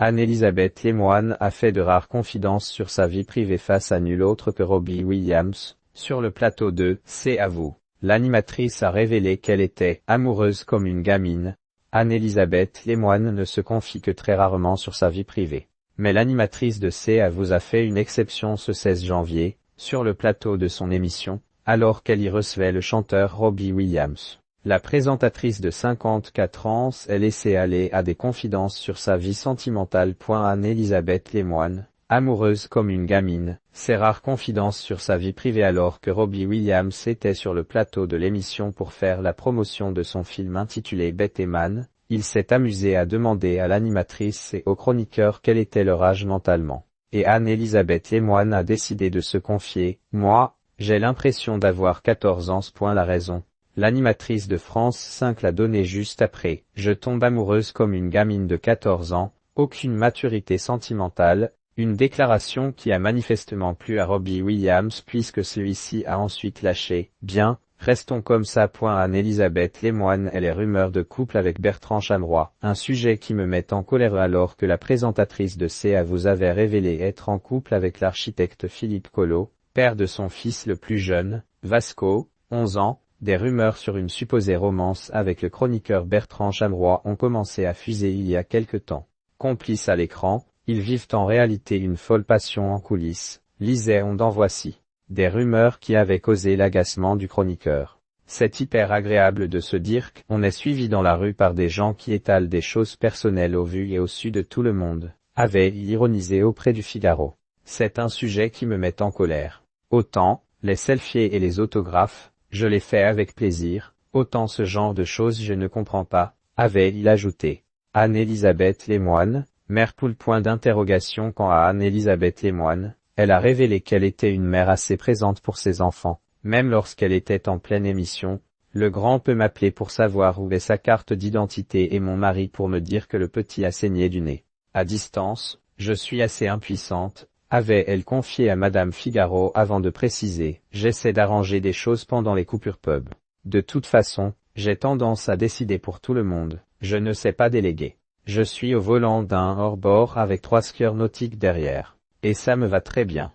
Anne-Elisabeth Lemoine a fait de rares confidences sur sa vie privée face à nul autre que Robbie Williams. Sur le plateau de « C'est à vous », l'animatrice a révélé qu'elle était « amoureuse comme une gamine ». Anne-Elisabeth Lemoine ne se confie que très rarement sur sa vie privée. Mais l'animatrice de C'est à vous a fait une exception ce 16 janvier, sur le plateau de son émission, alors qu'elle y recevait le chanteur Robbie Williams. La présentatrice de 54 ans s'est laissée aller à des confidences sur sa vie sentimentale. Anne-Elisabeth Lemoine, amoureuse comme une gamine, ses rares confidences sur sa vie privée alors que Robbie Williams était sur le plateau de l'émission pour faire la promotion de son film intitulé Bête et Man. Il s'est amusé à demander à l'animatrice et au chroniqueur quel était leur âge mentalement. Et Anne-Elisabeth Lemoine a décidé de se confier. « Moi, j'ai l'impression d'avoir 14 ans. » La raison. L'animatrice de France 5 l'a donné juste après. « Je tombe amoureuse comme une gamine de 14 ans, aucune maturité sentimentale », une déclaration qui a manifestement plu à Robbie Williams puisque celui-ci a ensuite lâché « Bien, restons comme ça. » Anne-Elisabeth Lemoine et les rumeurs de couple avec Bertrand Chameroy, un sujet qui me met en colère alors que la présentatrice de C'est à vous avait révélé être en couple avec l'architecte Philippe Collot, père de son fils le plus jeune, Vasco, 11 ans. Des rumeurs sur une supposée romance avec le chroniqueur Bertrand Chameroy ont commencé à fuser il y a quelque temps. Complices à l'écran, ils vivent en réalité une folle passion en coulisses, lisait-on dans Voici. Des rumeurs qui avaient causé l'agacement du chroniqueur. C'est hyper agréable de se dire qu'on est suivi dans la rue par des gens qui étalent des choses personnelles au vu et au su de tout le monde, avait-il ironisé auprès du Figaro. C'est un sujet qui me met en colère. Autant, les selfies et les autographes, je les fais avec plaisir, autant ce genre de choses je ne comprends pas, avait-il ajouté. Anne-Elisabeth Lemoine, mère poule. Quant à Anne-Elisabeth Lemoine, elle a révélé qu'elle était une mère assez présente pour ses enfants, même lorsqu'elle était en pleine émission. Le grand peut m'appeler pour savoir où est sa carte d'identité et mon mari pour me dire que le petit a saigné du nez. À distance, je suis assez impuissante, avait-elle confié à Madame Figaro avant de préciser « J'essaie d'arranger des choses pendant les coupures pub. De toute façon, j'ai tendance à décider pour tout le monde, je ne sais pas déléguer. Je suis au volant d'un hors-bord avec 3 skieurs nautiques derrière. Et ça me va très bien. »